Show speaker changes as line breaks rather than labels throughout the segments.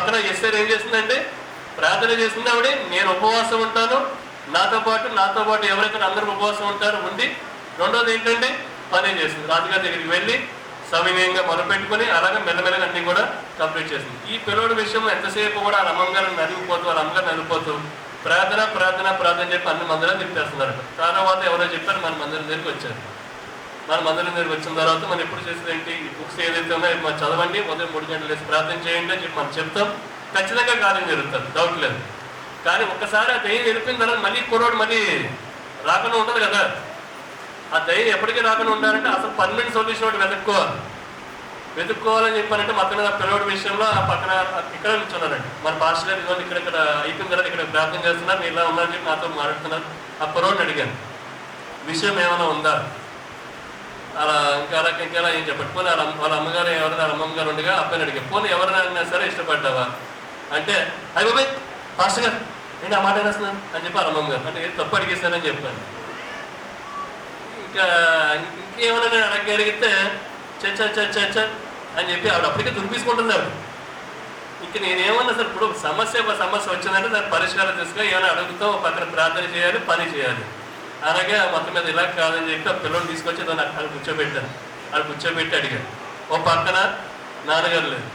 పక్కన ఎస్ఐర్ ఏం చేస్తుందంటే ప్రార్థన చేస్తుంది ఆవిడ, నేను ఉపవాసం ఉంటాను, నాతో పాటు ఎవరైతే అందరూ ఉపవాసం ఉంటారో ఉండి, రెండోది ఏంటంటే పని చేస్తుంది. రాజుగారి దగ్గరికి వెళ్ళి సవినయంగా మొదలుపెట్టుకుని అలాగే మెల్లమెల్లగా అన్ని కూడా కంప్లీట్ చేసింది. ఈ పిల్లడి విషయం ఎంతసేపు కూడా వాళ్ళ అమ్మగారిని వాళ్ళ అమ్మగారు నలిగిపోతూ ప్రార్థన చెప్పి అన్ని మందిరం తిప్పేస్తున్నారట. తర్వాత ఎవరో చెప్పారు మన మందిరం దగ్గరికి వచ్చారు. మన మందిరం దగ్గరికి వచ్చిన తర్వాత మనం ఎప్పుడు చేసేది ఏంటి, ఈ బుక్స్ ఏదైతే ఉన్నాయో మనం చదవండి, ఉదయం 3 గంటలు వేసి ప్రార్థన చేయండి అని చెప్పి మనం చెప్తాం. ఖచ్చితంగా కార్యం జరుగుతుంది, డౌట్ లేదు. కానీ ఒక్కసారి ఆ దయ్యం వెళ్ళిపోయిన తర్వాత మళ్ళీ కుర్రోడు మళ్ళీ రాకుండా ఉండదు కదా. ఆ దయ్యం ఎప్పటికీ రాకుండా ఉండాలంటే అసలు పర్మనెంట్ సొల్యూషన్ ఒకటి వెతుక్కోవాలని చెప్పారంటే మొత్తం మీద పిల్లడి విషయంలో ఆ పక్కన ఇక్కడ నిల్చున్నారండి. మన పాస్టర్ గారు ఇదిగోండి ఇక్కడ అయిపోయిన తర్వాత ఇక్కడ ప్రార్థన చేస్తున్నారు, మీరు ఇలా ఉన్నారని చెప్పి నాతో మాట్లాడుతున్నారు. ఆ కుర్రోడిని అడిగాను, విషయం ఏమైనా ఉందా, అలా ఇంకెలా ఏం చెప్పండి. పోనీ వాళ్ళ అమ్మగారు ఎవరైనా వాళ్ళ అమ్మమ్మ గారు ఉండగా అబ్బాయిని అడిగాను, పోనీ ఎవరైనా సరే ఇష్టపడ్డావా అంటే, అయ్యి బాబాయ్ పాస్టర్ గారు ఏంటి ఆ మాట అనేస్తున్నాను అని చెప్పి వాళ్ళ అమ్మమ్మ గారు అంటే తప్పు అడిగేస్తానని చెప్పాను. ఇంకేమైనా నేను అడిగితే చచ్చ అని చెప్పి ఆవిడ అప్పటికే దుర్పీసుకుంటుంది ఆవిడ. ఇంక నేనేమన్నా సార్ ఇప్పుడు సమస్య వచ్చిందంటే దాన్ని పరిష్కారం తీసుకుని ఏమైనా అడుగుతాం, పక్కన ప్రార్థన చేయాలి, పని చేయాలి. అలాగే మొత్తం మీద ఇలా కాదని చెప్పి ఆ పిల్లల్ని తీసుకొచ్చి దాన్ని అక్కడ కూర్చోబెట్టాను. అక్కడ కూర్చోబెట్టి అడిగాను. ఓ పక్కన నాన్నగారు లేదు,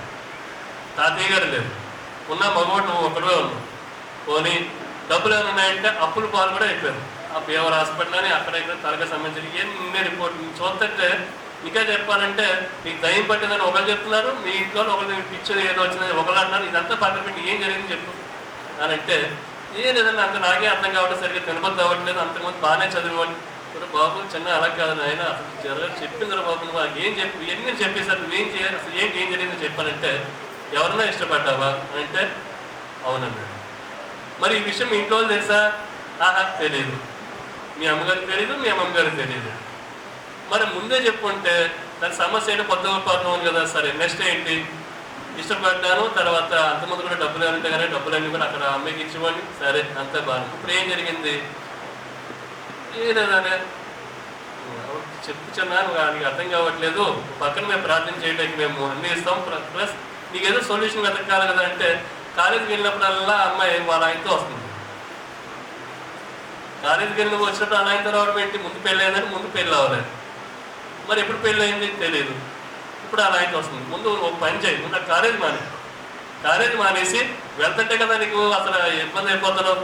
తాతయ్య గారు లేదు, ఉన్న మగవాడు నువ్వు ఒకడే ఉన్నావు. పోనీ డబ్బులు ఏమైనా ఉన్నాయంటే అప్పుల పాలు కూడా అయిపోయారు. ఆ పేవర్ హాస్పిటల్ అని అక్కడ ఇక్కడ తరగతి సంబంధించి ఎన్ని రిపోర్ట్ చూస్తుంటే ఇంకా చెప్పాలంటే మీకు దయ్యం పట్టిందని ఒకరు చెప్తున్నారు, మీ ఇంట్లో ఒకరు పిక్చర్ ఏదో వచ్చిందని ఒకరు అన్నారు. ఇదంతా పక్కన పెట్టి ఏం జరిగింది చెప్పు అని అంటే ఏం లేదండి అంత నాకే అర్థం కావడం, సరిగ్గా తినబద్దు అవ్వట్లేదు, అంతకుముందు బాగానే చదివేవాడిని. బాబు చిన్న అలా కాదు ఆయన అసలు జరగదు చెప్పింది బాబు, నువ్వు ఏం చెప్పి ఎన్ని చెప్పేసారు, నువ్వేం చేయాలి, అసలు ఏం జరిగిందని చెప్పానంటే ఎవరన్నా ఇష్టపడ్డావా అని అంటే అవునన్నాడు. మరి ఈ విషయం మీ ఇంట్లో తెలుసా? ఆహా తెలియదు. మీ అమ్మగారికి తెలియదు, మీ అమ్మగారికి తెలియదు. మరి ముందే చెప్పుకుంటే దాని సమస్య ఏంటో పొద్దుపడుతుంది కదా. సరే నెక్స్ట్ ఏంటి, ఇష్టపడ్డాను, తర్వాత అంతమంది కూడా డబ్బులు ఏమంటే కానీ డబ్బులన్నీ కూడా అక్కడ అమ్మాయికి ఇచ్చివ్వండి, సరే అంతే బాగా. ఇప్పుడు ఏం జరిగింది ఏదనే చెప్తున్నాను, నీకు అర్థం కావట్లేదు, పక్కన మేము ప్రార్థన చేయడానికి మేము అన్నీ ఇస్తాం, ప్లస్ నీకు ఏదో సొల్యూషన్ వెతకాలి కదా అంటే కాలేజీకి వెళ్ళినప్పుడల్లా అమ్మాయి వాళ్ళ ఆయనతో వస్తుంది. కాలేజీకి వెళ్ళినప్పుడు వచ్చినప్పుడు అలా ఆయనతో రావడం ఏంటి, ముందు పెళ్ళి అయిందని ముందు పెళ్ళి అవ్వలేదు. మరి ఎప్పుడు పెళ్ళి అయింది తెలియదు, ఇప్పుడు అలా ఆయనతో వస్తుంది. ముందు ఒక పని చేయి, ముందు కాలేజీ మానేసి వెళ్తుంటే కదా నీకు అసలు ఇబ్బంది అయిపోతున్నావు.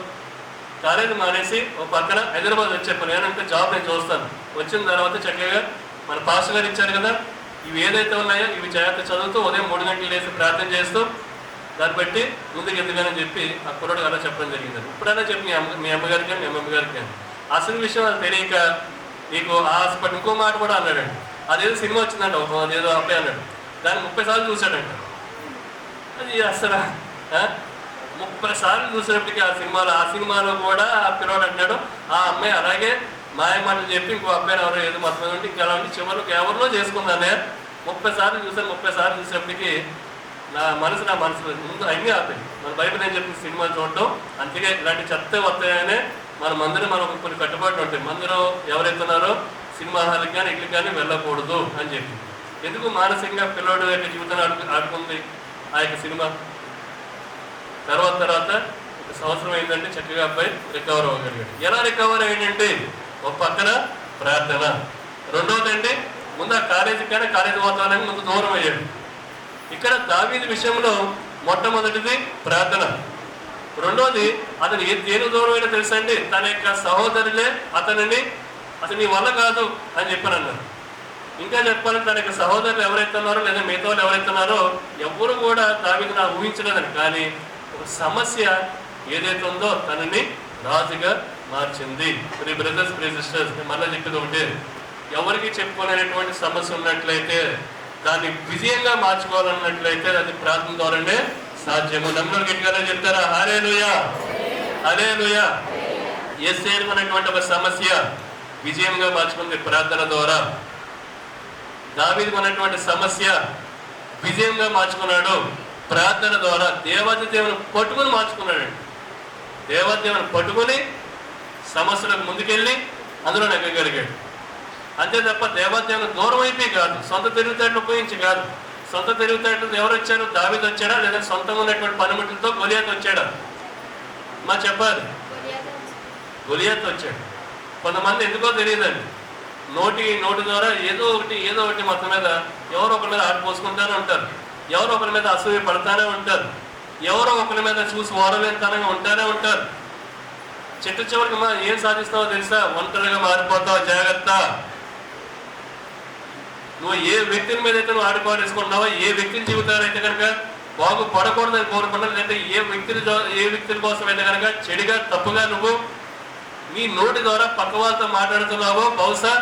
కాలేజీ మానేసి ఒక పక్కన హైదరాబాద్ వచ్చేప్పుడు నేనంటే జాబ్ నేను చూస్తాను. వచ్చిన తర్వాత చక్కగా మన పాస్టర్ గారు ఇచ్చారు కదా, ఇవి ఏదైతే ఉన్నాయో ఇవి జాగ్రత్త చదువుతూ ఉదయం 3 గంటలు లేసి ప్రార్థన చేస్తూ దాన్ని బట్టి ముందుకు ఎందుకని చెప్పి ఆ కుర్రోడు అలా చెప్పడం జరిగింది. ఇప్పుడైనా చెప్పి మీ అమ్మగారికి కానీ మీ అమ్మగారికి కానీ అసలు విషయం అది తెలియక నీకు హాస్పిటల్ ఇంకో మాట కూడా అన్నాడండి. అదేదో సినిమా వచ్చిందంట, అదేదో అబ్బాయి అన్నాడు, దాన్ని 30 సార్లు చూశాడంట. అది అసలు 30 సార్లు చూసినప్పటికీ ఆ సినిమాలో కూడా ఆ పిల్లోడు అంటున్నాడు ఆ అమ్మాయి అలాగే మాయ మాటలు చెప్పి ఇంకో అబ్బాయిని ఎవరో ఏదో మొత్తం ఉంటే ఇంకా అలా ఉండి చివరికి ఎవరినో చేసుకుందానే. 30 సార్లు చూసాను. 30 సార్లు చూసినప్పటికీ నా మనసులో ముందు అన్నీ ఆపాయి. మన బైబిల్ ఏం చెప్పిన సినిమా చూడటం, అందుకే ఇలాంటి చెత్త వస్తాయనే మన మందిరం మనకు కొన్ని కట్టుబాట్లు ఉంటాయి. మందిరం ఎవరైతున్నారో సినిమా హాల్కి కానీ ఇట్లకి కానీ వెళ్ళకూడదు అని చెప్పి. ఎందుకు మానసికంగా పిల్లోడు యొక్క జీవితాన్ని ఆడుకుంది ఆ యొక్క సినిమా. తర్వాత 1 సంవత్సరం అయిందంటే చక్కగా అబ్బాయి రికవర్ అవ్వగలిగాడు. ఎలా రికవర్ అయ్యిందంటే ఒక పక్కన ప్రార్థన, రెండవది అంటే ముందు ఆ కాలేజీకి కానీ కాలేజీ వాతావరణానికి ముందు దూరం అయ్యాడు. ఇక్కడ దావీదు విషయంలో మొట్టమొదటిది ప్రార్థన, రెండోది అతను దేని దూరం అయినా తెలుసా అండి, తన యొక్క సహోదరులే అతనిని అసలు నీ వల్ల కాదు అని చెప్పాను అన్నారు. ఇంకా చెప్పాలంటే తన యొక్క సహోదరులు ఎవరైతే ఉన్నారో లేదా మిగతా వాళ్ళు ఎవరైతే ఉన్నారో ఎవరు కూడా దావీదు నా ఊహించలేదని. కానీ ఒక సమస్య ఏదైతే ఉందో తనని రాజుగా మార్చింది. ప్రీ బ్రదర్స్ ప్రీ సిస్టర్స్, మళ్ళీ చెప్పేది ఒకటి, ఎవరికి చెప్పుకోలేనటువంటి సమస్య ఉన్నట్లయితే దాన్ని విజయంగా మార్చుకోవాలన్నట్లయితే అది ప్రార్థన ద్వారానే సాధ్యము. నమ్మరు గట్టిగా చెప్తారా హల్లెలూయా హల్లెలూయా. యేసు అనేటువంటి ఒక సమస్య విజయంగా మార్చుకుంది ప్రార్థన ద్వారా. దావీదు అనేటువంటి సమస్య విజయంగా మార్చుకున్నాడు ప్రార్థన ద్వారా. దేవుని పట్టుకుని మార్చుకున్నాడు. దేవుని పట్టుకుని సమస్యలకు ముందుకెళ్ళి అందులో నెగ్గగలిగాడు. అంతే తప్ప దేవుని దూరం అయిపోయి కాదు, సొంత తెలివితేటలు ఉపయోగించి కాదు, సొంత తెలివితేటలు ఎవరు వచ్చారు? దావీదు వచ్చాడా, లేదా సొంతంగా ఉన్నటువంటి పనిముట్లతో గొలియాతు వచ్చాడా? మా చెప్పాలి, గొలియాతు వచ్చాడు. కొంతమంది ఎందుకో తెలియదండి, నోటి ద్వారా ఏదో ఒకటి మొత్తం మీద ఎవరో ఒకరి మీద ఆడిపోసుకుంటానే ఉంటారు, ఎవరో ఒకరి మీద అసూయ పడతానే ఉంటారు, ఎవరో ఒకరి మీద చూసి ఓరలేనితనంగా ఉంటానే ఉంటారు. చిట్ట చివరికి మనం ఏం సాధిస్తావో తెలుసా? ఒంటరిగా మారిపోతావు, జాగ్రత్త. నువ్వు ఏ వ్యక్తిని మీద అయితే నువ్వు ఆడుకోవాలేసుకుంటున్నావో, ఏ వ్యక్తిని జీవితాలు అయితే కనుక బాగుపడకూడదని కోరుకున్నావు, లేదంటే ఏ వ్యక్తుల కోసం అయితే కనుక చెడుగా తప్పుగా నువ్వు నీ నోటి ద్వారా పక్క వాళ్ళతో మాట్లాడుతున్నావో, బహుశా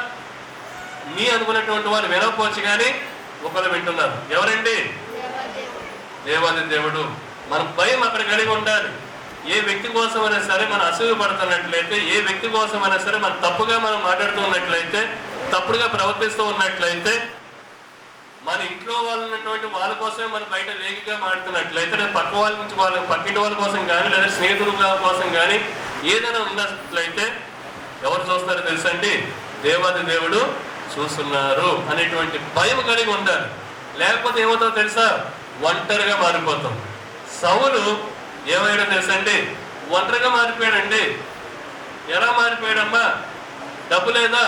నీ అనుకున్నటువంటి వాళ్ళు వినకపోవచ్చు, కానీ ఒకరు వింటున్నారు. ఎవరండి? దేవాది దేవుడు. మన భయం అక్కడ కలిగి ఉండాలి. ఏ వ్యక్తి కోసమైనా సరే మనం అసూయ పడుతున్నట్లయితే, ఏ వ్యక్తి కోసమైనా సరే మనం తప్పుగా మనం మాట్లాడుతూ ఉన్నట్లయితే, తప్పుడుగా ప్రవర్తిస్తూ ఉన్నట్లయితే, మన ఇంట్లో వాళ్ళు ఉన్నటువంటి వాళ్ళ కోసమే మనం బయట వేగిగా మాడుతున్నట్లయితే, లేదా పక్క వాళ్ళ నుంచి పక్కింటి వాళ్ళ కోసం కానీ, లేదా స్నేహితుల కోసం కానీ ఏదైనా ఉన్నట్లయితే ఎవరు చూస్తారో తెలుసండి? దేవాది దేవుడు చూస్తున్నారు అనేటువంటి భయం కలిగి ఉండాలి. లేకపోతే ఏమవుతుందో తెలుసా? ఒంటరిగా మారిపోతాం. సౌలు ఏమైనా తెలుసండి? ఒంటరిగా మారిపోయాడండి. ఎలా మారిపోయాడమ్మా? డబ్బు లేదా?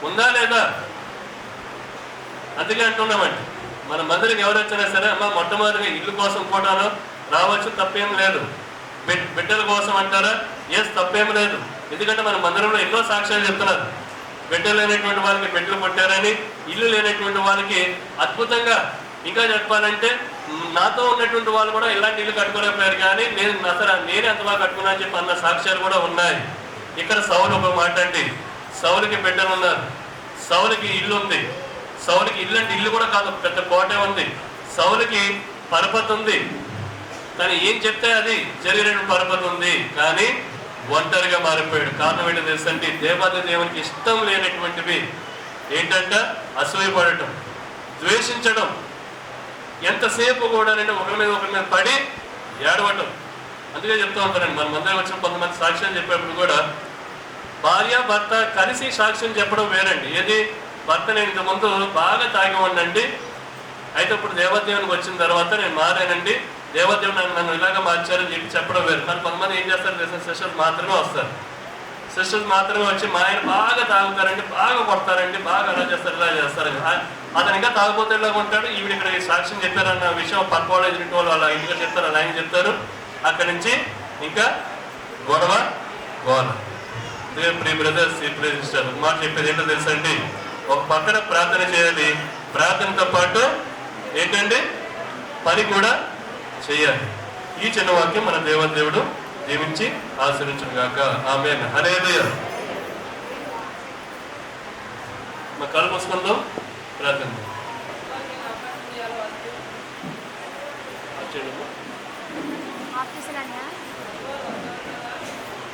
ఉందా లేదా? అందుకే అంటున్నామండి, మన మందిరికి ఎవరు వచ్చినా సరే, అమ్మ మొట్టమొదటిగా ఇల్లు కోసం పోటాలో రావచ్చు, తప్పేం లేదు. బిడ్డల కోసం అంటారా? ఎస్, తప్పేం లేదు. ఎందుకంటే మన మందిరంలో ఎన్నో సాక్ష్యాలు చెప్తున్నారు. బిడ్డలు లేనటువంటి వాళ్ళకి బిడ్డలు పుట్టారని, ఇల్లు లేనటువంటి వాళ్ళకి అద్భుతంగా, ఇంకా చెప్పాలంటే నాతో ఉన్నటువంటి వాళ్ళు కూడా ఇలాంటి ఇల్లు కట్టుకోలేకపోయారు, కానీ నేనే అంత బాగా కట్టుకున్నా అని చెప్పి అన్న సాక్ష్యాలు కూడా ఉన్నాయి. ఇక్కడ సౌలు ఒక మాట అండి, సౌలుకి బిడ్డలు ఉన్నారు, సౌలుకి ఇల్లు ఉంది. సౌలుకి ఇల్లు అంటే ఇల్లు కూడా కాదు, పెద్ద కోట ఉంది. సౌలుకి పరపతి ఉంది, కానీ ఏం చెప్తే అది జరిగిన పరపతి ఉంది, కానీ ఒంటరిగా మారిపోయాడు. కారణం ఏంటో తెలుసంటే, దేవాది దేవునికి ఇష్టం లేనటువంటివి ఏంటంట? అసూయపడటం, ద్వేషించడం, ఎంతసేపు కూడా ఒకరి మీద పడి ఏడవటం. అందుకే చెప్తూ ఉంటారండి, మన మందిరం వచ్చిన కొంతమంది సాక్ష్యం చెప్పేప్పుడు కూడా భార్య భర్త కలిసి సాక్ష్యం చెప్పడం వేరండి. ఏది? భర్త నేను ఇంతకుముందు బాగా తాగి ఉండండి, అయితే ఇప్పుడు దేవదేవునికి వచ్చిన తర్వాత నేను మారానండి, దేవదేవుడు నన్ను ఇలాగా మార్చారని చెప్పి చెప్పడం వేరు. కానీ కొంతమంది ఏం చేస్తారు తెలిసిన సిస్టర్స్ మాత్రమే వస్తారు. సిస్టర్స్ మాత్రమే వచ్చి మా ఆయన బాగా తాగుతారండి, బాగా కొడతారండి, బాగా అలా చేస్తారు, ఇలా చేస్తారండి. అతను ఇంకా తాగిపోతే ఇలా ఉంటాడు, ఈవిడ ఇక్కడ సాక్ష్యం చెప్పారన్న విషయం పక్క వాళ్ళు ఎదుటి వాళ్ళు అలా ఇంటిగా చెప్తారు, అలా ఆయన చెప్తారు. అక్కడి నుంచి ఇంకా గొడవ గోల. ప్రియ బ్రదర్స్, ప్రియ సిస్టర్, మాట చెప్పేది ఏంటో తెలుసండి, ఒక పక్కన ప్రార్థన చేయాలి, ప్రార్థనతో పాటు ఏంటండి పని కూడా చేయాలి. ఈ చిన్న వాక్యం మన దేవుడు దీవించి ఆశీర్వదించును గాక. ఆమేన్. హల్లెలూయా. మా కళ్ళు మూసుకుందాం, ప్రార్థన.